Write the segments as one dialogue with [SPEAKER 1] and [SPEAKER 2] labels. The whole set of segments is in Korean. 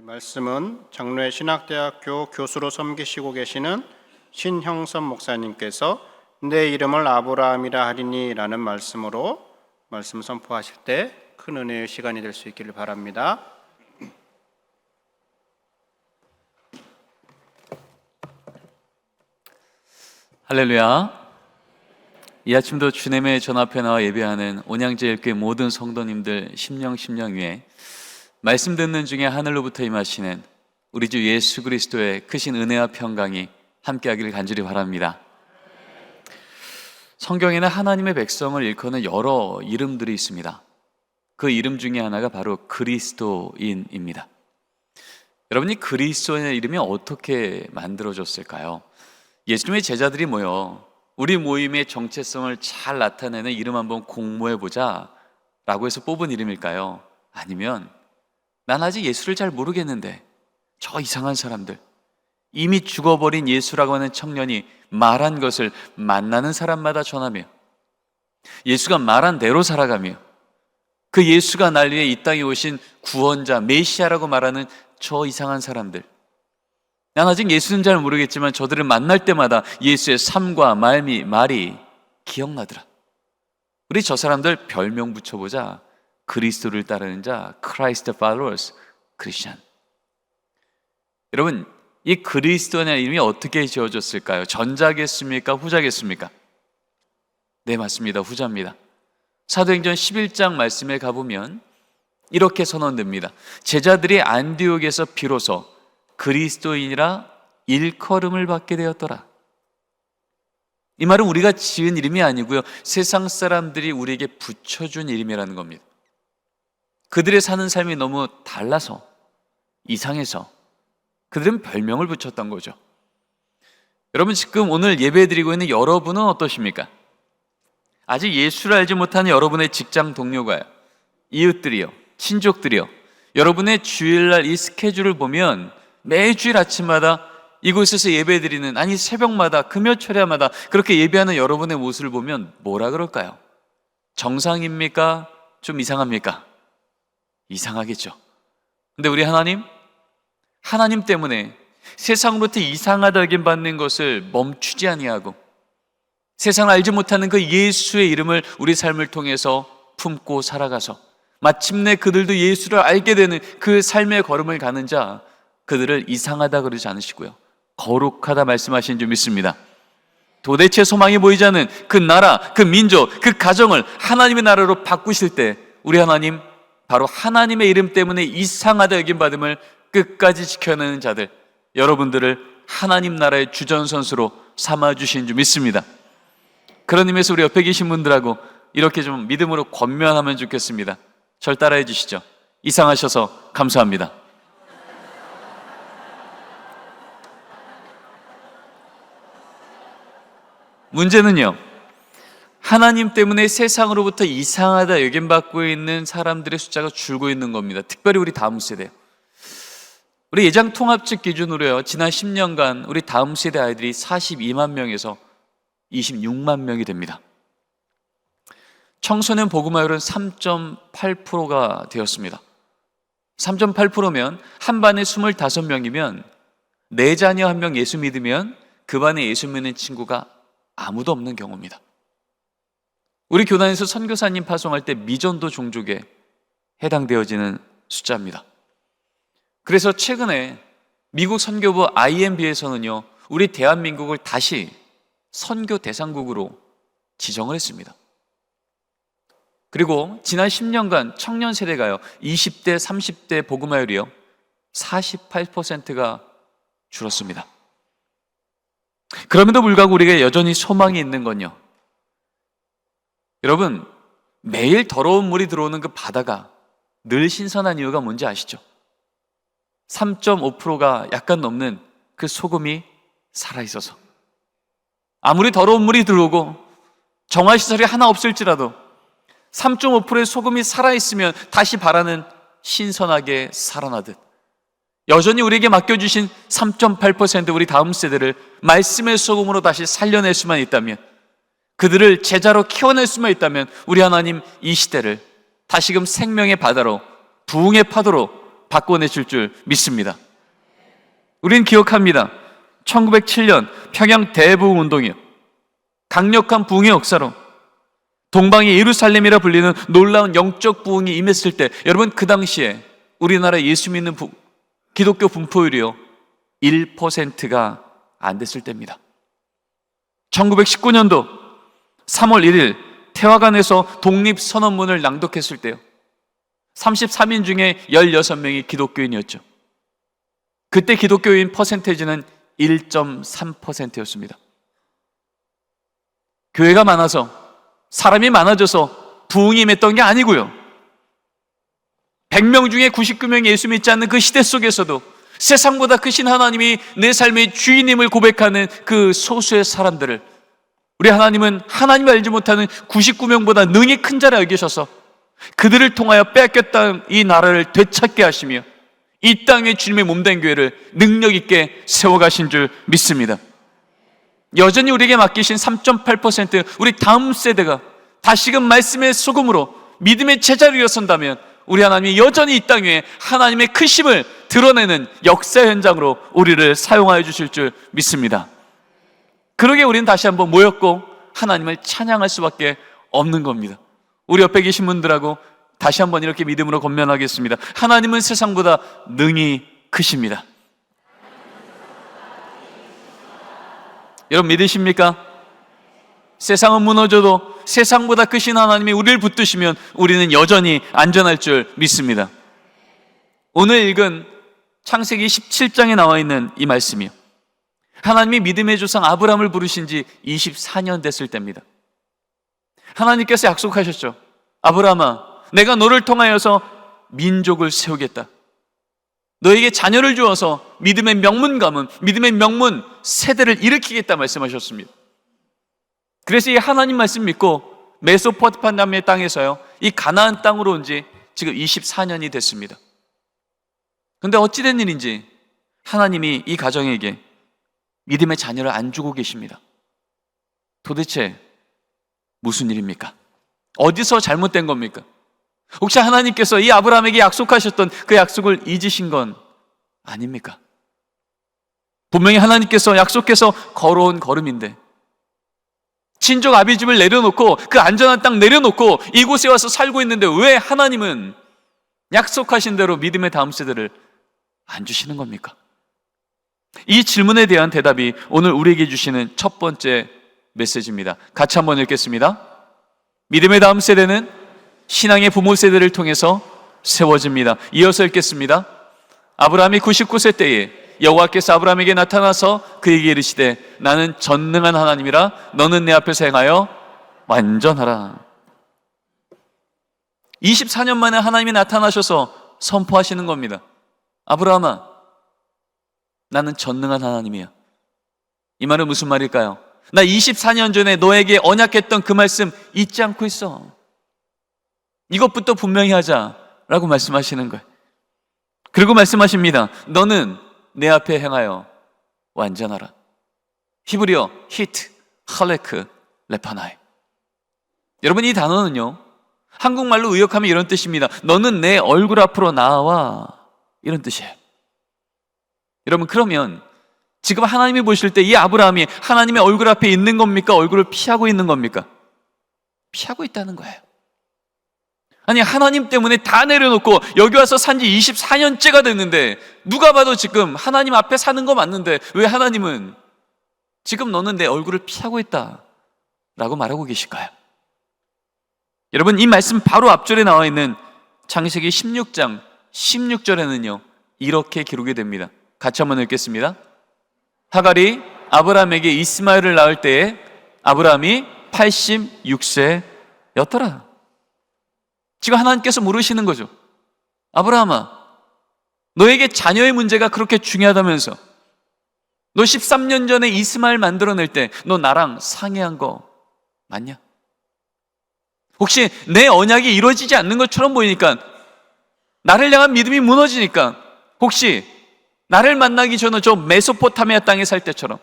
[SPEAKER 1] 말씀은 장로의 신학대학교 교수로 섬기시고 계시는 신형섭 목사님께서 내 이름을 아브라함이라 하리니 라는 말씀으로 말씀 선포하실 때 큰 은혜의 시간이 될 수 있기를 바랍니다.
[SPEAKER 2] 할렐루야. 이 아침도 주님의 전 앞에 나와 예배하는 온양제일교회 모든 성도님들 심령 위에 말씀 듣는 중에 하늘로부터 임하시는 우리 주 예수 그리스도의 크신 은혜와 평강이 함께하기를 간절히 바랍니다. 성경에는 하나님의 백성을 일컫는 여러 이름들이 있습니다. 그 이름 중에 하나가 바로 그리스도인입니다. 여러분이 그리스도인의 이름이 어떻게 만들어졌을까요? 예수님의 제자들이 모여 우리 모임의 정체성을 잘 나타내는 이름 한번 공모해보자 라고 해서 뽑은 이름일까요? 아니면 난 아직 예수를 잘 모르겠는데 저 이상한 사람들, 이미 죽어버린 예수라고 하는 청년이 말한 것을 만나는 사람마다 전하며 예수가 말한 대로 살아가며 그 예수가 날 위해 이 땅에 오신 구원자, 메시아라고 말하는 저 이상한 사람들, 난 아직 예수는 잘 모르겠지만 저들을 만날 때마다 예수의 삶과 말이 기억나더라. 우리 저 사람들 별명 붙여보자. 그리스도를 따르는 자, Christ followers, 크리스찬. 여러분, 이 그리스도라는 이름이 어떻게 지어졌을까요? 전자겠습니까? 후자겠습니까? 네, 맞습니다. 후자입니다. 사도행전 11장 말씀에 가보면 이렇게 선언됩니다. 제자들이 안디옥에서 비로소 그리스도인이라 일컬음을 받게 되었더라. 이 말은 우리가 지은 이름이 아니고요, 세상 사람들이 우리에게 붙여준 이름이라는 겁니다. 그들의 사는 삶이 너무 달라서, 이상해서 그들은 별명을 붙였던 거죠. 여러분, 지금 오늘 예배드리고 있는 여러분은 어떠십니까? 아직 예수를 알지 못하는 여러분의 직장 동료가요, 이웃들이요, 친족들이요, 여러분의 주일날 이 스케줄을 보면 매주일 아침마다 이곳에서 예배드리는, 아니 새벽마다, 금요철야마다 그렇게 예배하는 여러분의 모습을 보면 뭐라 그럴까요? 정상입니까? 좀 이상합니까? 이상하겠죠. 근데 우리 하나님 때문에 세상으로부터 이상하다 여김받는 것을 멈추지 아니하고 세상을 알지 못하는 그 예수의 이름을 우리 삶을 통해서 품고 살아가서 마침내 그들도 예수를 알게 되는 그 삶의 걸음을 가는 자, 그들을 이상하다 그러지 않으시고요, 거룩하다 말씀하신 줄 믿습니다. 도대체 소망이 보이지 않는 그 나라, 그 민족, 그 가정을 하나님의 나라로 바꾸실 때 우리 하나님, 바로 하나님의 이름 때문에 이상하다 여김받음을 끝까지 지켜내는 자들, 여러분들을 하나님 나라의 주전선수로 삼아주신 줄 믿습니다. 그런 의미에서 우리 옆에 계신 분들하고 이렇게 좀 믿음으로 권면하면 좋겠습니다. 절 따라해 주시죠. 이상하셔서 감사합니다. 문제는요, 하나님 때문에 세상으로부터 이상하다 여김받고 있는 사람들의 숫자가 줄고 있는 겁니다. 특별히 우리 다음 세대. 우리 예장 통합측 기준으로요, 지난 10년간 우리 다음 세대 아이들이 42만 명에서 26만 명이 됩니다. 청소년 복음화율은 3.8%가 되었습니다. 3.8%면 한 반에 25명이면 네 자녀 한 명 예수 믿으면 그 반에 예수 믿는 친구가 아무도 없는 경우입니다. 우리 교단에서 선교사님 파송할 때 미전도 종족에 해당되어지는 숫자입니다. 그래서 최근에 미국 선교부 IMB에서는요, 우리 대한민국을 다시 선교 대상국으로 지정을 했습니다. 그리고 지난 10년간 청년 세대가요, 20대, 30대 복음화율이요 48%가 줄었습니다. 그럼에도 불구하고 우리가 여전히 소망이 있는 건요, 여러분, 매일 더러운 물이 들어오는 그 바다가 늘 신선한 이유가 뭔지 아시죠? 3.5%가 약간 넘는 그 소금이 살아있어서, 아무리 더러운 물이 들어오고 정화시설이 하나 없을지라도 3.5%의 소금이 살아있으면 다시 바다는 신선하게 살아나듯 여전히 우리에게 맡겨주신 3.8% 우리 다음 세대를 말씀의 소금으로 다시 살려낼 수만 있다면, 그들을 제자로 키워낼 수만 있다면 우리 하나님 이 시대를 다시금 생명의 바다로, 부흥의 파도로 바꿔내실 줄 믿습니다. 우린 기억합니다. 1907년 평양 대부흥 운동이요, 강력한 부흥의 역사로 동방의 예루살렘이라 불리는 놀라운 영적 부흥이 임했을 때, 여러분 그 당시에 우리나라 예수 믿는 기독교 분포율이요 1%가 안 됐을 때입니다. 1919년도 3월 1일 태화관에서 독립선언문을 낭독했을 때요, 33인 중에 16명이 기독교인이었죠. 그때 기독교인 퍼센테이지는 1.3%였습니다. 교회가 많아서, 사람이 많아져서 부흥이 임했던 게 아니고요, 100명 중에 99명이 예수 믿지 않는 그 시대 속에서도 세상보다 크신 하나님이 내 삶의 주인임을 고백하는 그 소수의 사람들을 우리 하나님은 하나님을 알지 못하는 99명보다 능히 큰 자라 여기셔서 그들을 통하여 뺏겼던 이 나라를 되찾게 하시며 이 땅에 주님의 몸된 교회를 능력 있게 세워가신 줄 믿습니다. 여전히 우리에게 맡기신 3.8% 우리 다음 세대가 다시금 말씀의 소금으로 믿음의 제자로 일어선다면 우리 하나님이 여전히 이 땅 위에 하나님의 크심을 드러내는 역사 현장으로 우리를 사용하여 주실 줄 믿습니다. 그러게 우리는 다시 한번 모였고 하나님을 찬양할 수밖에 없는 겁니다. 우리 옆에 계신 분들하고 다시 한번 이렇게 믿음으로 권면하겠습니다. 하나님은 세상보다 능히 크십니다. 여러분 믿으십니까? 세상은 무너져도 세상보다 크신 하나님이 우리를 붙드시면 우리는 여전히 안전할 줄 믿습니다. 오늘 읽은 창세기 17장에 나와 있는 이 말씀이요, 하나님이 믿음의 조상 아브라함을 부르신 지 24년 됐을 때입니다. 하나님께서 약속하셨죠. 아브라함아, 내가 너를 통하여서 민족을 세우겠다. 너에게 자녀를 주어서 믿음의 명문 가문, 믿음의 명문 세대를 일으키겠다 말씀하셨습니다. 그래서 이 하나님 말씀 믿고 메소포타미아의 땅에서요, 이 가나안 땅으로 온 지 지금 24년이 됐습니다. 그런데 어찌된 일인지 하나님이 이 가정에게 믿음의 자녀를 안 주고 계십니다. 도대체 무슨 일입니까? 어디서 잘못된 겁니까? 혹시 하나님께서 이 아브라함에게 약속하셨던 그 약속을 잊으신 건 아닙니까? 분명히 하나님께서 약속해서 걸어온 걸음인데, 친족 아비집을 내려놓고 그 안전한 땅 내려놓고 이곳에 와서 살고 있는데 왜 하나님은 약속하신 대로 믿음의 다음 세대를 안 주시는 겁니까? 이 질문에 대한 대답이 오늘 우리에게 주시는 첫 번째 메시지입니다. 같이 한번 읽겠습니다. 믿음의 다음 세대는 신앙의 부모 세대를 통해서 세워집니다. 이어서 읽겠습니다. 아브라함이 99세 때에 여호와께서 아브라함에게 나타나서 그에게 이르시되 나는 전능한 하나님이라 너는 내 앞에서 행하여 완전하라. 24년 만에 하나님이 나타나셔서 선포하시는 겁니다. 아브라함아, 나는 전능한 하나님이야. 이 말은 무슨 말일까요? 나 24년 전에 너에게 언약했던 그 말씀 잊지 않고 있어. 이것부터 분명히 하자라고 말씀하시는 거예요. 그리고 말씀하십니다. 너는 내 앞에 행하여 완전하라. 히브리어 히트, 할레크, 레파나이. 여러분, 이 단어는요, 한국말로 의역하면 이런 뜻입니다. 너는 내 얼굴 앞으로 나와, 이런 뜻이에요. 여러분, 그러면 지금 하나님이 보실 때 이 아브라함이 하나님의 얼굴 앞에 있는 겁니까? 얼굴을 피하고 있는 겁니까? 피하고 있다는 거예요. 아니, 하나님 때문에 다 내려놓고 여기 와서 산 지 24년째가 됐는데 누가 봐도 지금 하나님 앞에 사는 거 맞는데 왜 하나님은 지금 너는 내 얼굴을 피하고 있다 라고 말하고 계실까요? 여러분, 이 말씀 바로 앞절에 나와 있는 창세기 16장 16절에는요 이렇게 기록이 됩니다. 같이 한번 읽겠습니다. 하갈이 아브라함에게 이스마엘을 낳을 때에 아브라함이 86세였더라. 지금 하나님께서 물으시는 거죠. 아브라함아, 너에게 자녀의 문제가 그렇게 중요하다면서 너 13년 전에 이스마엘 만들어낼 때 너 나랑 상의한 거 맞냐? 혹시 내 언약이 이루어지지 않는 것처럼 보이니까, 나를 향한 믿음이 무너지니까, 혹시 나를 만나기 전에 저 메소포타미아 땅에 살 때처럼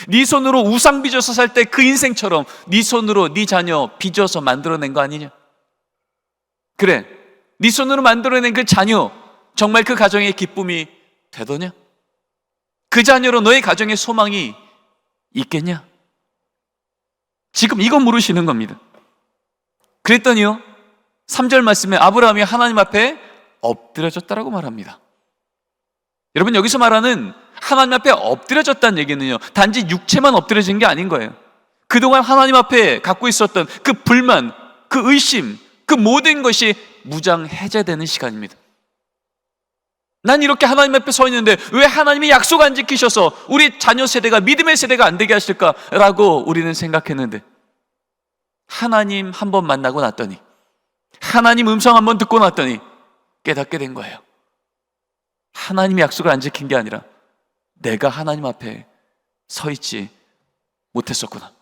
[SPEAKER 2] 네 손으로 우상 빚어서 살 때 그 인생처럼 네 손으로 네 자녀 빚어서 만들어낸 거 아니냐? 그래, 네 손으로 만들어낸 그 자녀, 정말 그 가정의 기쁨이 되더냐? 그 자녀로 너의 가정의 소망이 있겠냐? 지금 이거 물으시는 겁니다. 그랬더니요, 3절 말씀에 아브라함이 하나님 앞에 엎드려졌다라고 말합니다. 여러분, 여기서 말하는 하나님 앞에 엎드려졌다는 얘기는요, 단지 육체만 엎드려진 게 아닌 거예요. 그동안 하나님 앞에 갖고 있었던 그 불만, 그 의심, 그 모든 것이 무장 해제되는 시간입니다. 난 이렇게 하나님 앞에 서 있는데 왜 하나님이 약속 안 지키셔서 우리 자녀 세대가 믿음의 세대가 안 되게 하실까라고 우리는 생각했는데, 하나님 한 번 만나고 났더니, 하나님 음성 한 번 듣고 났더니 깨닫게 된 거예요. 하나님이 약속을 안 지킨 게 아니라 내가 하나님 앞에 서 있지 못했었구나.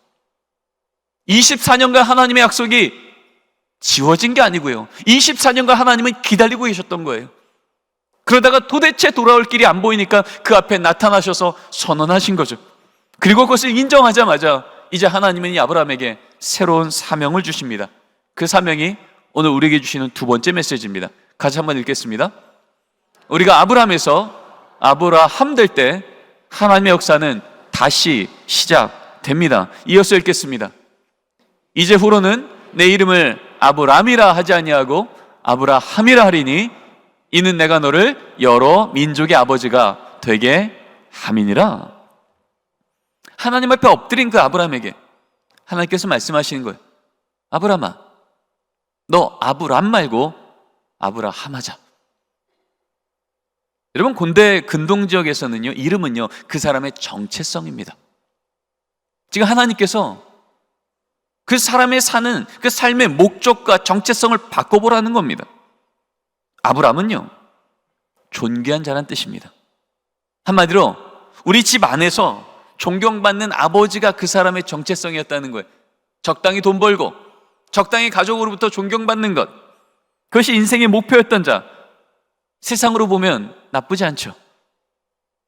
[SPEAKER 2] 24년간 하나님의 약속이 지워진 게 아니고요, 24년간 하나님은 기다리고 계셨던 거예요. 그러다가 도대체 돌아올 길이 안 보이니까 그 앞에 나타나셔서 선언하신 거죠. 그리고 그것을 인정하자마자 이제 하나님은 이 아브라함에게 새로운 사명을 주십니다. 그 사명이 오늘 우리에게 주시는 두 번째 메시지입니다. 같이 한번 읽겠습니다. 우리가 아브라함에서 아브라함 될 때 하나님의 역사는 다시 시작됩니다. 이어서 읽겠습니다. 이제 후로는 내 이름을 아브람이라 하지 아니하고 아브라함이라 하리니 이는 내가 너를 여러 민족의 아버지가 되게 함이니라. 하나님 앞에 엎드린 그 아브라함에게 하나님께서 말씀하시는 거예요. 아브라함아, 너 아브람 말고 아브라함 하자. 여러분, 곤대 근동 지역에서는요, 이름은요 그 사람의 정체성입니다. 지금 하나님께서 그 사람의 사는 그 삶의 목적과 정체성을 바꿔보라는 겁니다. 아브람은요, 존귀한 자란 뜻입니다. 한마디로 우리 집 안에서 존경받는 아버지가 그 사람의 정체성이었다는 거예요. 적당히 돈 벌고 적당히 가족으로부터 존경받는 것, 그것이 인생의 목표였던 자. 세상으로 보면 나쁘지 않죠.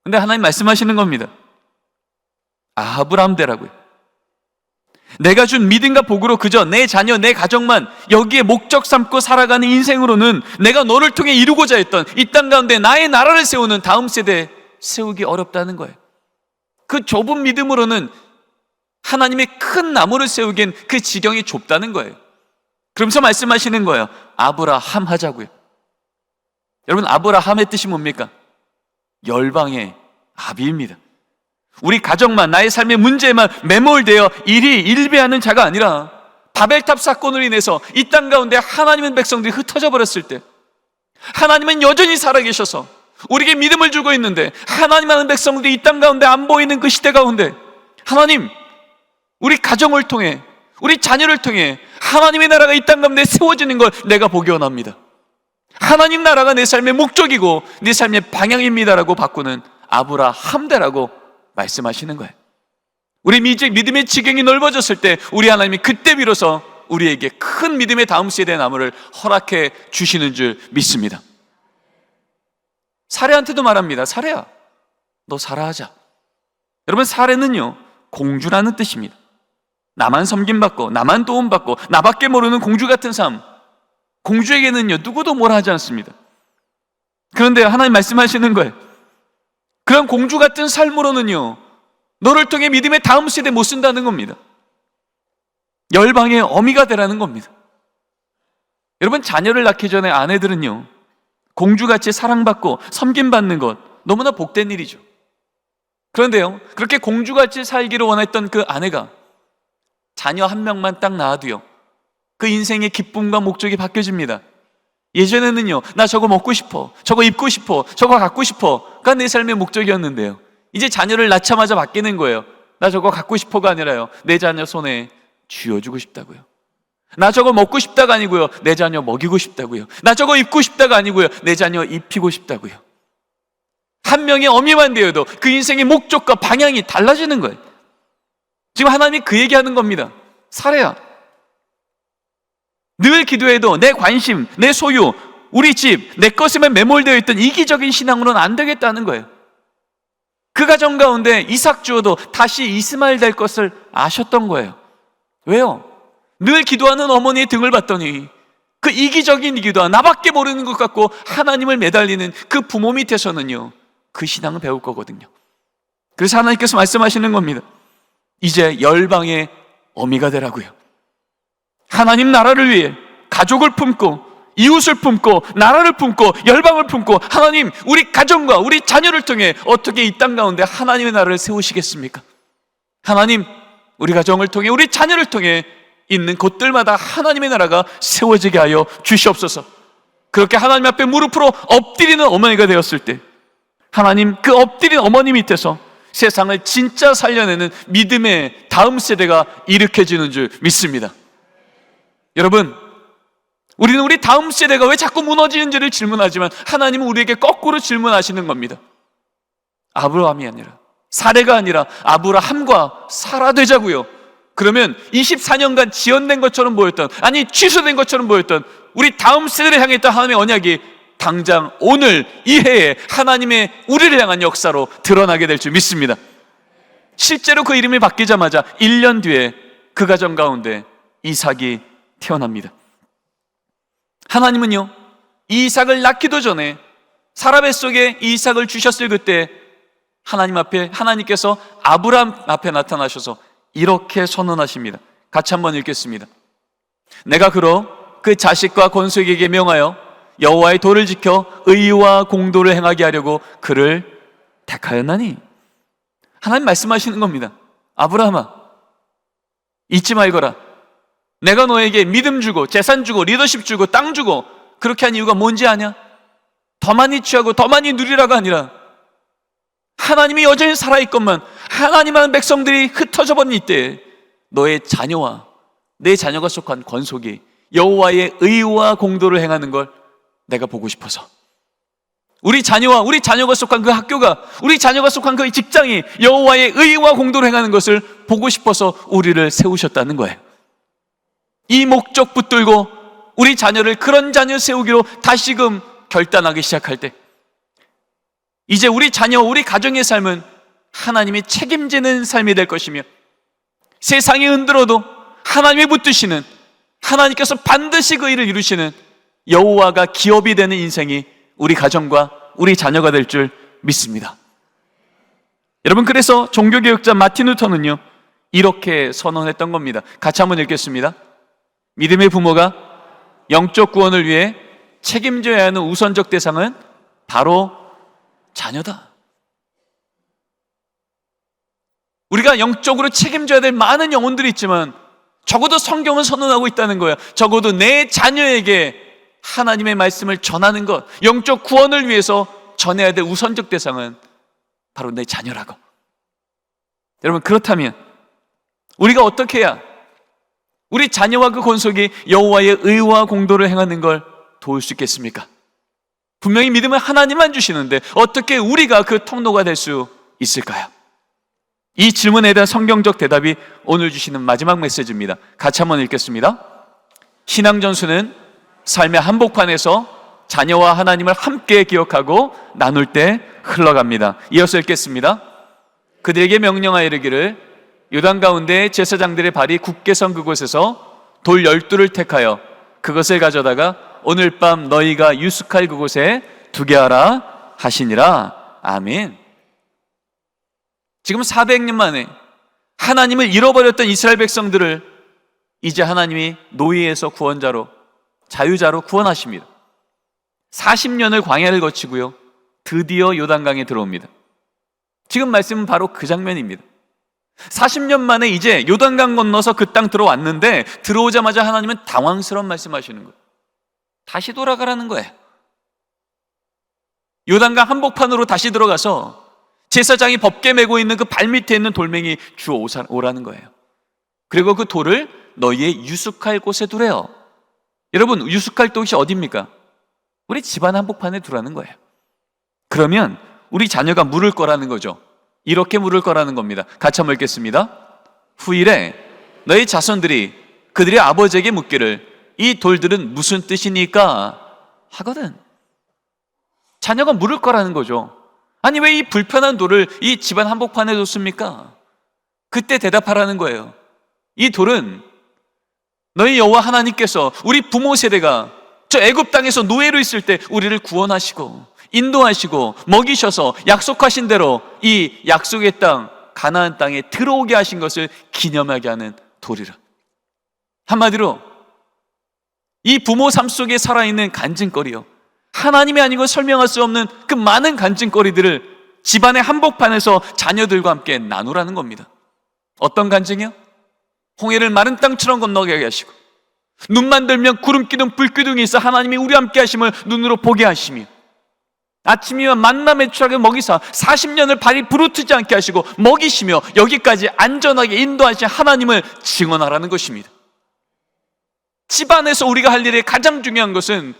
[SPEAKER 2] 근데 하나님 말씀하시는 겁니다. 아브람 되라고요. 내가 준 믿음과 복으로 그저 내 자녀, 내 가정만 여기에 목적 삼고 살아가는 인생으로는 내가 너를 통해 이루고자 했던 이 땅 가운데 나의 나라를 세우는 다음 세대 세우기 어렵다는 거예요. 그 좁은 믿음으로는 하나님의 큰 나무를 세우기엔 그 지경이 좁다는 거예요. 그러면서 말씀하시는 거예요. 아브라함 하자고요. 여러분, 아브라함의 뜻이 뭡니까? 열방의 아비입니다. 우리 가정만, 나의 삶의 문제에만 매몰되어 일이 일배하는 자가 아니라 바벨탑 사건으로 인해서 이 땅 가운데 하나님의 백성들이 흩어져 버렸을 때 하나님은 여전히 살아계셔서 우리에게 믿음을 주고 있는데, 하나님 하는 백성들이 이 땅 가운데 안 보이는 그 시대 가운데 하나님, 우리 가정을 통해, 우리 자녀를 통해 하나님의 나라가 이 땅 가운데 세워지는 걸 내가 보기 원합니다. 하나님 나라가 내 삶의 목적이고 내 삶의 방향입니다라고 바꾸는 아브라함대라고 말씀하시는 거예요. 우리 믿음의 지경이 넓어졌을 때 우리 하나님이 그때 비로소 우리에게 큰 믿음의 다음 세대의 나무를 허락해 주시는 줄 믿습니다. 사례한테도 말합니다. 사례야, 너 사라하자. 여러분, 사례는요 공주라는 뜻입니다. 나만 섬김받고 나만 도움받고 나밖에 모르는 공주 같은 삶. 공주에게는요 누구도 뭐라 하지 않습니다. 그런데 하나님 말씀하시는 거예요. 그런 공주 같은 삶으로는요 너를 통해 믿음의 다음 세대 못 쓴다는 겁니다. 열방의 어미가 되라는 겁니다. 여러분, 자녀를 낳기 전에 아내들은요 공주같이 사랑받고 섬김받는 것 너무나 복된 일이죠. 그런데요, 그렇게 공주같이 살기를 원했던 그 아내가 자녀 한 명만 딱 낳아도요 그 인생의 기쁨과 목적이 바뀌어집니다. 예전에는요 나 저거 먹고 싶어, 저거 입고 싶어, 저거 갖고 싶어가 내 삶의 목적이었는데요, 이제 자녀를 낳자마자 바뀌는 거예요. 나 저거 갖고 싶어가 아니라요, 내 자녀 손에 쥐어주고 싶다고요. 나 저거 먹고 싶다가 아니고요, 내 자녀 먹이고 싶다고요. 나 저거 입고 싶다가 아니고요, 내 자녀 입히고 싶다고요. 한 명의 어미만 되어도 그 인생의 목적과 방향이 달라지는 거예요. 지금 하나님이 그 얘기하는 겁니다. 사례야, 늘 기도해도 내 관심, 내 소유, 우리 집, 내 것에만 매몰되어 있던 이기적인 신앙으로는 안 되겠다는 거예요. 그 가정 가운데 이삭 주어도 다시 이스마엘 될 것을 아셨던 거예요. 왜요? 늘 기도하는 어머니의 등을 봤더니 그 이기적인 기도와 나밖에 모르는 것 같고 하나님을 매달리는 그 부모 밑에서는요, 그 신앙을 배울 거거든요. 그래서 하나님께서 말씀하시는 겁니다. 이제 열방의 어미가 되라고요. 하나님 나라를 위해 가족을 품고 이웃을 품고 나라를 품고 열방을 품고 하나님 우리 가정과 우리 자녀를 통해 어떻게 이 땅 가운데 하나님의 나라를 세우시겠습니까? 하나님 우리 가정을 통해 우리 자녀를 통해 있는 곳들마다 하나님의 나라가 세워지게 하여 주시옵소서. 그렇게 하나님 앞에 무릎으로 엎드리는 어머니가 되었을 때 하나님 그 엎드린 어머니 밑에서 세상을 진짜 살려내는 믿음의 다음 세대가 일으켜지는 줄 믿습니다. 여러분, 우리는 우리 다음 세대가 왜 자꾸 무너지는지를 질문하지만 하나님은 우리에게 거꾸로 질문하시는 겁니다. 아브라함이 아니라 사례가 아니라 아브라함과 사라 되자고요. 그러면 24년간 지연된 것처럼 보였던, 아니 취소된 것처럼 보였던 우리 다음 세대를 향했던 하나님의 언약이 당장 오늘 이 해에 하나님의 우리를 향한 역사로 드러나게 될 줄 믿습니다. 실제로 그 이름이 바뀌자마자 1년 뒤에 그 가정 가운데 이삭이 태어납니다. 하나님은요, 이삭을 낳기도 전에 사라 뱃속에 이삭을 주셨을 그때 하나님 앞에, 하나님께서 아브라함 앞에 나타나셔서 이렇게 선언하십니다. 같이 한번 읽겠습니다. 내가 그로 그 자식과 건속에게 명하여 여호와의 도를 지켜 의와 공도를 행하게 하려고 그를 택하였나니. 하나님 말씀하시는 겁니다. 아브라함아, 잊지 말거라. 내가 너에게 믿음 주고 재산 주고 리더십 주고 땅 주고 그렇게 한 이유가 뭔지 아냐? 더 많이 취하고 더 많이 누리라가 아니라 하나님이 여전히 살아있건만 하나님만 백성들이 흩어져 버린 이때 너의 자녀와 내 자녀가 속한 권속이 여호와의 의와 공도를 행하는 걸 내가 보고 싶어서, 우리 자녀와 우리 자녀가 속한 그 학교가, 우리 자녀가 속한 그 직장이 여호와의 의와 공도를 행하는 것을 보고 싶어서 우리를 세우셨다는 거예요. 이 목적 붙들고 우리 자녀를 그런 자녀 세우기로 다시금 결단하기 시작할 때 이제 우리 자녀, 우리 가정의 삶은 하나님이 책임지는 삶이 될 것이며 세상이 흔들어도 하나님이 붙드시는, 하나님께서 반드시 그 일을 이루시는 여호와가 기업이 되는 인생이 우리 가정과 우리 자녀가 될 줄 믿습니다. 여러분, 그래서 종교개혁자 마틴 루터는요 이렇게 선언했던 겁니다. 같이 한번 읽겠습니다. 믿음의 부모가 영적 구원을 위해 책임져야 하는 우선적 대상은 바로 자녀다. 우리가 영적으로 책임져야 될 많은 영혼들이 있지만 적어도 성경은 선언하고 있다는 거야. 적어도 내 자녀에게 하나님의 말씀을 전하는 것, 영적 구원을 위해서 전해야 될 우선적 대상은 바로 내 자녀라고. 여러분, 그렇다면 우리가 어떻게 해야 우리 자녀와 그 권속이 여호와의 의와 공도를 행하는 걸 도울 수 있겠습니까? 분명히 믿음은 하나님만 주시는데 어떻게 우리가 그 통로가 될 수 있을까요? 이 질문에 대한 성경적 대답이 오늘 주시는 마지막 메시지입니다. 같이 한번 읽겠습니다. 신앙전수는 삶의 한복판에서 자녀와 하나님을 함께 기억하고 나눌 때 흘러갑니다. 이어서 읽겠습니다. 그들에게 명령하여 이르기를 요단 가운데 제사장들의 발이 굳게 선 그곳에서 돌 12를 택하여 그것을 가져다가 오늘 밤 너희가 유숙할 그곳에 두게 하라 하시니라. 아멘. 지금 400년 만에 하나님을 잃어버렸던 이스라엘 백성들을 이제 하나님이 노예에서 구원자로, 자유자로 구원하십니다. 40년을 광야를 거치고요 드디어 요단강에 들어옵니다. 지금 말씀은 바로 그 장면입니다. 40년 만에 이제 요단강 건너서 그 땅 들어왔는데 들어오자마자 하나님은 당황스러운 말씀하시는 거예요. 다시 돌아가라는 거예요. 요단강 한복판으로 다시 들어가서 제사장이 법궤 메고 있는 그 발밑에 있는 돌멩이 주워 오라는 거예요. 그리고 그 돌을 너희의 유숙할 곳에 두래요. 여러분, 유숙할 곳이 어디입니까? 우리 집안 한복판에 두라는 거예요. 그러면 우리 자녀가 물을 거라는 거죠. 이렇게 물을 거라는 겁니다. 같이 한번 읽겠습니다. 후일에 너희 자손들이 그들의 아버지에게 묻기를 이 돌들은 무슨 뜻이니까 하거든. 자녀가 물을 거라는 거죠. 아니, 왜 이 불편한 돌을 이 집안 한복판에 뒀습니까? 그때 대답하라는 거예요. 이 돌은 너희 여호와 하나님께서 우리 부모 세대가 저 애굽 땅에서 노예로 있을 때 우리를 구원하시고 인도하시고 먹이셔서 약속하신 대로 이 약속의 땅 가나안 땅에 들어오게 하신 것을 기념하게 하는 돌이라. 한마디로 이 부모 삶 속에 살아있는 간증거리요, 하나님이 아니고 설명할 수 없는 그 많은 간증거리들을 집안의 한복판에서 자녀들과 함께 나누라는 겁니다. 어떤 간증이요? 홍해를 마른 땅처럼 건너게 하시고 눈만 들면 구름기둥 불기둥이 있어 하나님이 우리와 함께 하심을 눈으로 보게 하시며 아침이면 만나 매출하게 먹이사 40년을 발이 부르트지 않게 하시고 먹이시며 여기까지 안전하게 인도하신 하나님을 증언하라는 것입니다. 집안에서 우리가 할 일의 가장 중요한 것은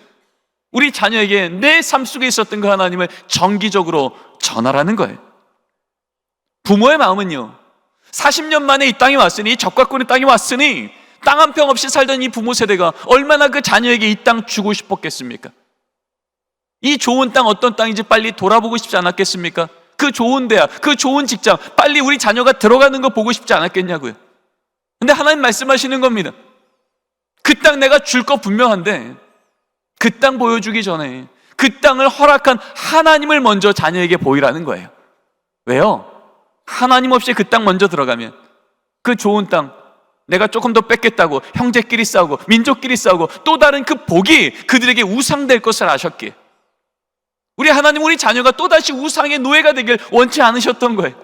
[SPEAKER 2] 우리 자녀에게 내 삶 속에 있었던 그 하나님을 정기적으로 전하라는 거예요. 부모의 마음은요, 40년 만에 이 땅에 왔으니, 이 적과꾼의 땅에 왔으니 땅 한 평 없이 살던 이 부모 세대가 얼마나 그 자녀에게 이 땅 주고 싶었겠습니까? 이 좋은 땅 어떤 땅인지 빨리 돌아보고 싶지 않았겠습니까? 그 좋은 대학, 그 좋은 직장 빨리 우리 자녀가 들어가는 거 보고 싶지 않았겠냐고요. 근데 하나님 말씀하시는 겁니다. 그 땅 내가 줄 거 분명한데 그 땅 보여주기 전에 그 땅을 허락한 하나님을 먼저 자녀에게 보이라는 거예요. 왜요? 하나님 없이 그 땅 먼저 들어가면 그 좋은 땅 내가 조금 더 뺏겠다고 형제끼리 싸우고 민족끼리 싸우고 또 다른 그 복이 그들에게 우상될 것을 아셨기에 우리 하나님, 우리 자녀가 또다시 우상의 노예가 되길 원치 않으셨던 거예요.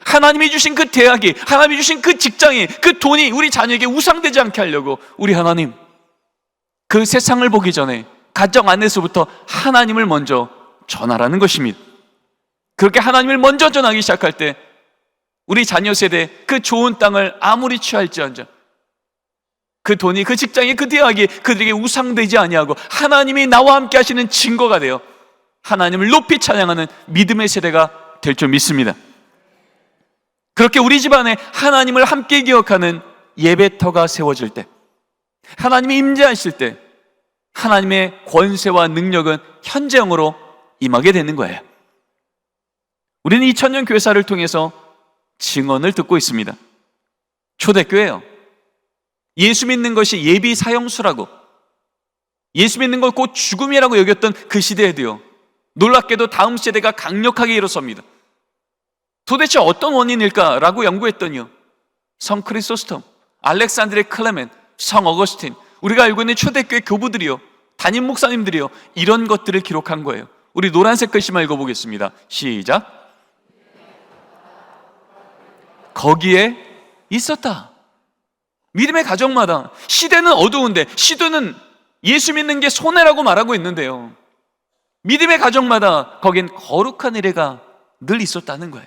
[SPEAKER 2] 하나님이 주신 그 대학이, 하나님이 주신 그 직장이, 그 돈이 우리 자녀에게 우상되지 않게 하려고 우리 하나님, 그 세상을 보기 전에 가정 안에서부터 하나님을 먼저 전하라는 것입니다. 그렇게 하나님을 먼저 전하기 시작할 때 우리 자녀 세대 그 좋은 땅을 아무리 취할지언정 그 돈이, 그 직장이, 그 대학이 그들에게 우상되지 아니하고 하나님이 나와 함께 하시는 증거가 되어 하나님을 높이 찬양하는 믿음의 세대가 될 줄 믿습니다. 그렇게 우리 집안에 하나님을 함께 기억하는 예배터가 세워질 때, 하나님이 임재하실 때 하나님의 권세와 능력은 현재형으로 임하게 되는 거예요. 우리는 2000년 교회사를 통해서 증언을 듣고 있습니다. 초대교회예요. 예수 믿는 것이 예비 사형수라고, 예수 믿는 걸 곧 죽음이라고 여겼던 그 시대에도요, 놀랍게도 다음 세대가 강력하게 일어섭니다. 도대체 어떤 원인일까라고 연구했더니요, 성 크리소스톰, 알렉산드레 클레멘, 성 어거스틴, 우리가 알고 있는 초대교회 교부들이요, 담임 목사님들이요, 이런 것들을 기록한 거예요. 우리 노란색 글씨만 읽어보겠습니다. 시작. 거기에 있었다. 믿음의 가정마다. 시대는 어두운데, 시대는 예수 믿는 게 손해라고 말하고 있는데요, 믿음의 가정마다 거긴 거룩한 의례가 늘 있었다는 거예요.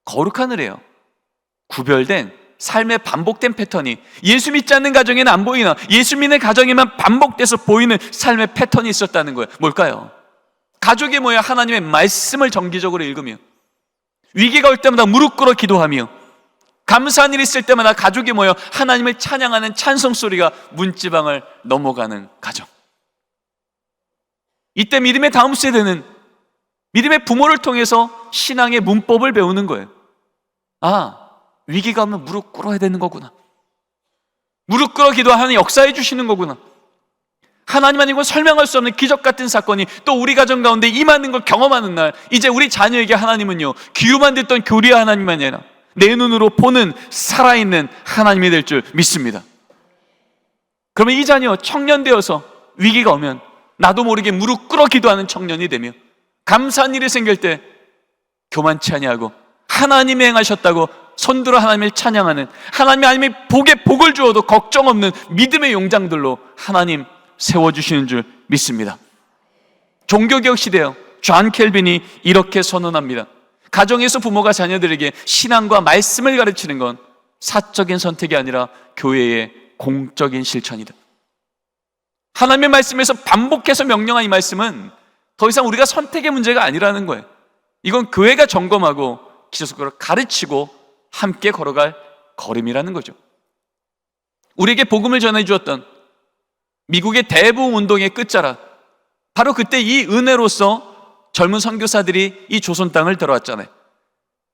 [SPEAKER 2] 거룩한 의례요, 구별된 삶의 반복된 패턴이 예수 믿지 않는 가정에는 안 보이나 예수 믿는 가정에만 반복돼서 보이는 삶의 패턴이 있었다는 거예요. 뭘까요? 가족이 모여 하나님의 말씀을 정기적으로 읽으며 위기가 올 때마다 무릎 꿇어 기도하며 감사한 일이 있을 때마다 가족이 모여 하나님을 찬양하는 찬송 소리가 문지방을 넘어가는 가정. 이때 믿음의 다음 세대는 믿음의 부모를 통해서 신앙의 문법을 배우는 거예요. 아, 위기가 오면 무릎 꿇어야 되는 거구나. 무릎 꿇어 기도하는 역사해 주시는 거구나. 하나님 아니고 설명할 수 없는 기적 같은 사건이 또 우리 가정 가운데 임하는 걸 경험하는 날, 이제 우리 자녀에게 하나님은요, 귀로만 듣던 교리의 하나님이 아니라 내 눈으로 보는 살아있는 하나님이 될 줄 믿습니다. 그러면 이 자녀 청년 되어서 위기가 오면 나도 모르게 무릎 꿇어 기도하는 청년이 되며 감사한 일이 생길 때 교만치 아니하고 하나님이 행하셨다고 손들어 하나님을 찬양하는, 하나님이 복에 복을 주어도 걱정 없는 믿음의 용장들로 하나님 세워주시는 줄 믿습니다. 종교개혁 시대요, 존 켈빈이 이렇게 선언합니다. 가정에서 부모가 자녀들에게 신앙과 말씀을 가르치는 건 사적인 선택이 아니라 교회의 공적인 실천이다. 하나님의 말씀에서 반복해서 명령한 이 말씀은 더 이상 우리가 선택의 문제가 아니라는 거예요. 이건 교회가 점검하고 지속적으로 가르치고 함께 걸어갈 걸음이라는 거죠. 우리에게 복음을 전해주었던 미국의 대부흥 운동의 끝자락, 바로 그때 이 은혜로서 젊은 선교사들이 이 조선 땅을 들어왔잖아요.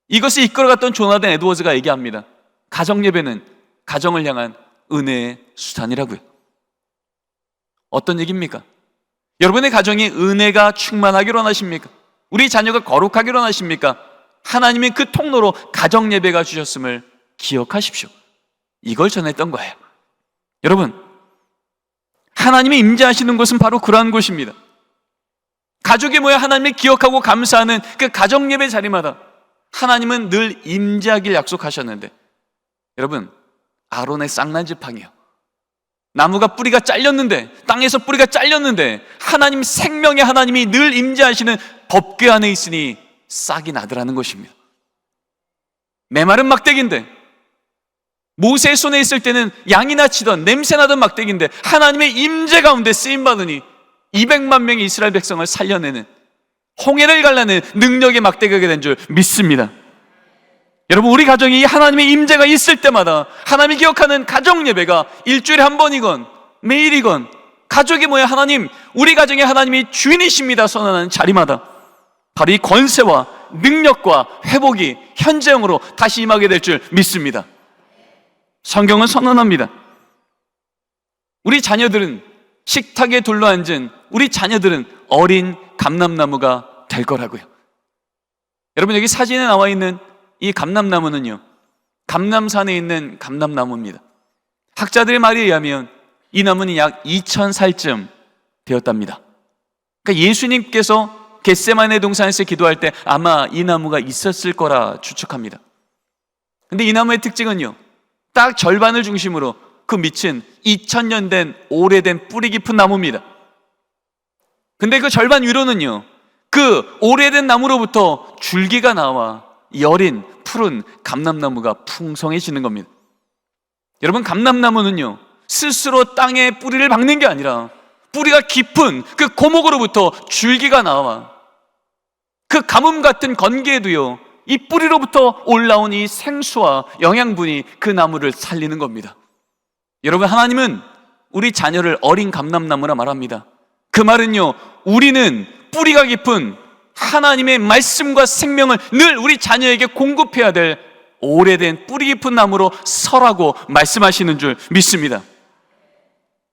[SPEAKER 2] 이것을 이끌어갔던 조나단 에드워즈가 얘기합니다. 가정예배는 가정을 향한 은혜의 수단이라고요. 어떤 얘기입니까? 여러분의 가정이 은혜가 충만하기로 원하십니까? 우리 자녀가 거룩하기로 원하십니까? 하나님이 그 통로로 가정 예배가 주셨음을 기억하십시오. 이걸 전했던 거예요. 여러분, 하나님이 임재하시는 곳은 바로 그러한 곳입니다. 가족이 모여 하나님을 기억하고 감사하는 그 가정 예배 자리마다 하나님은 늘 임재하길 약속하셨는데, 여러분, 아론의 쌍난지팡이요, 나무가 뿌리가 잘렸는데, 땅에서 뿌리가 잘렸는데 하나님, 생명의 하나님이 늘 임재하시는 법궤 안에 있으니 싹이 나더라는 것입니다. 메마른 막대기인데, 모세의 손에 있을 때는 양이나 치던 냄새나던 막대기인데 하나님의 임재 가운데 쓰임받으니 200만 명의 이스라엘 백성을 살려내는, 홍해를 갈라내는 능력의 막대기가 된 줄 믿습니다. 여러분, 우리 가정이 하나님의 임재가 있을 때마다 하나님이 기억하는 가정 예배가 일주일에 한 번이건 매일이건 가족이 모여 하나님, 우리 가정에 하나님이 주인이십니다 선언하는 자리마다 바로 이 권세와 능력과 회복이 현재형으로 다시 임하게 될 줄 믿습니다. 성경은 선언합니다. 우리 자녀들은, 식탁에 둘러앉은 우리 자녀들은 어린 감람나무가 될 거라고요. 여러분, 여기 사진에 나와 있는 이 감람나무는요, 감람산에 있는 감람나무입니다. 학자들의 말에 의하면 이 나무는 약 2000살쯤 되었답니다. 그러니까 예수님께서 겟세마네 동산에서 기도할 때 아마 이 나무가 있었을 거라 추측합니다. 근데 이 나무의 특징은요, 딱 절반을 중심으로 그 밑은 2000년 된 오래된 뿌리 깊은 나무입니다. 근데 그 절반 위로는요, 그 오래된 나무로부터 줄기가 나와 여린 푸른 감람나무가 풍성해지는 겁니다. 여러분, 감람나무는요, 스스로 땅에 뿌리를 박는 게 아니라 뿌리가 깊은 그 고목으로부터 줄기가 나와 그 가뭄 같은 건기에도요, 이 뿌리로부터 올라온 이 생수와 영양분이 그 나무를 살리는 겁니다. 여러분, 하나님은 우리 자녀를 어린 감람나무라 말합니다. 그 말은요, 우리는 뿌리가 깊은 하나님의 말씀과 생명을 늘 우리 자녀에게 공급해야 될 오래된 뿌리 깊은 나무로 서라고 말씀하시는 줄 믿습니다.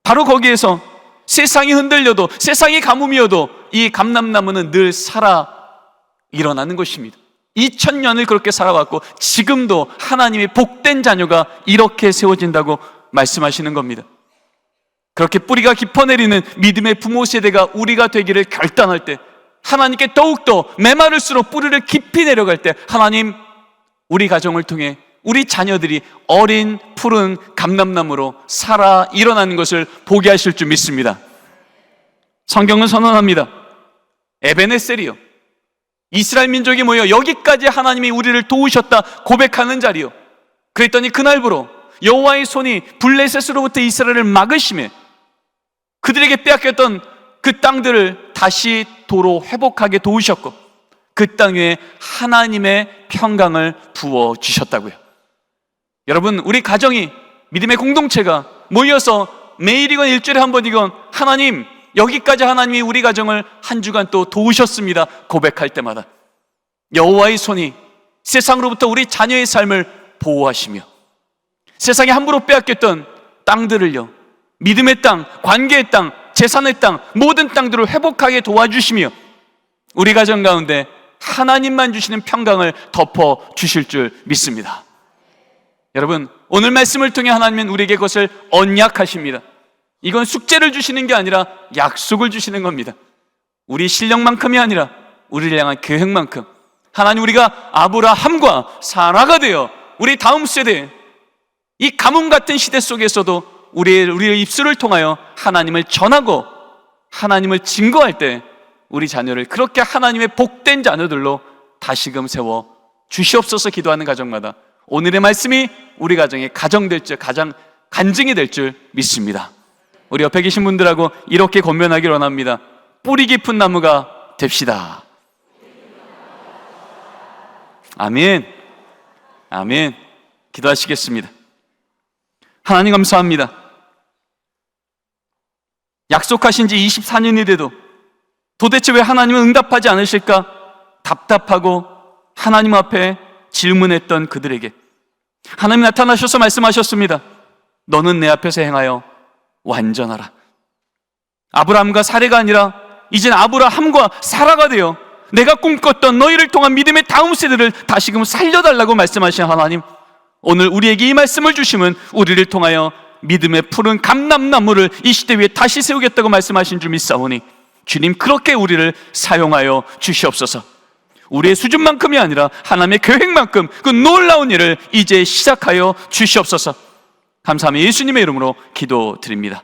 [SPEAKER 2] 바로 거기에서 세상이 흔들려도, 세상이 가뭄이어도 이 감람나무는 늘 살아 일어나는 것입니다. 2000년을 그렇게 살아왔고 지금도 하나님의 복된 자녀가 이렇게 세워진다고 말씀하시는 겁니다. 그렇게 뿌리가 깊어내리는 믿음의 부모 세대가 우리가 되기를 결단할 때, 하나님께 더욱더 메마를수록 뿌리를 깊이 내려갈 때 하나님, 우리 가정을 통해 우리 자녀들이 어린 푸른 감람나무로 살아 일어나는 것을 보게 하실 줄 믿습니다. 성경은 선언합니다. 에베네셀이요, 이스라엘 민족이 모여 여기까지 하나님이 우리를 도우셨다 고백하는 자리요, 그랬더니 그날부로 여호와의 손이 블레셋으로부터 이스라엘을 막으심에 그들에게 빼앗겼던 그 땅들을 다시 도로 회복하게 도우셨고 그 땅 위에 하나님의 평강을 부어주셨다고요. 여러분, 우리 가정이, 믿음의 공동체가 모여서 매일이건 일주일에 한 번이건 하나님, 여기까지 하나님이 우리 가정을 한 주간 또 도우셨습니다 고백할 때마다 여호와의 손이 세상으로부터 우리 자녀의 삶을 보호하시며 세상에 함부로 빼앗겼던 땅들을요, 믿음의 땅, 관계의 땅, 재산의 땅, 모든 땅들을 회복하게 도와주시며 우리 가정 가운데 하나님만 주시는 평강을 덮어주실 줄 믿습니다. 여러분, 오늘 말씀을 통해 하나님은 우리에게 그것을 언약하십니다. 이건 숙제를 주시는 게 아니라 약속을 주시는 겁니다. 우리 실력만큼이 아니라 우리를 향한 계획만큼 하나님, 우리가 아브라함과 사라가 되어 우리 다음 세대, 이 가뭄 같은 시대 속에서도 우리의 입술을 통하여 하나님을 전하고 하나님을 증거할 때 우리 자녀를 그렇게 하나님의 복된 자녀들로 다시금 세워 주시옵소서 기도하는 가정마다 오늘의 말씀이 우리 가정의 가정될 줄, 가장 간증이 될 줄 믿습니다. 우리 옆에 계신 분들하고 이렇게 권면하기를 원합니다. 뿌리 깊은 나무가 됩시다. 아멘. 아멘. 기도하시겠습니다. 하나님 감사합니다. 약속하신 지 24년이 돼도 도대체 왜 하나님은 응답하지 않으실까 답답하고 하나님 앞에 질문했던 그들에게 하나님 나타나셔서 말씀하셨습니다. 너는 내 앞에서 행하여 완전하라. 아브라함과 사례가 아니라 이젠 아브라함과 사라가 되어 내가 꿈꿨던 너희를 통한 믿음의 다음 세대를 다시금 살려달라고 말씀하신 하나님, 오늘 우리에게 이 말씀을 주시면 우리를 통하여 믿음의 푸른 감람나무를 이 시대 위에 다시 세우겠다고 말씀하신 줄 믿사오니 주님, 그렇게 우리를 사용하여 주시옵소서. 우리의 수준만큼이 아니라 하나님의 계획만큼 그 놀라운 일을 이제 시작하여 주시옵소서. 감사하며 예수님의 이름으로 기도드립니다.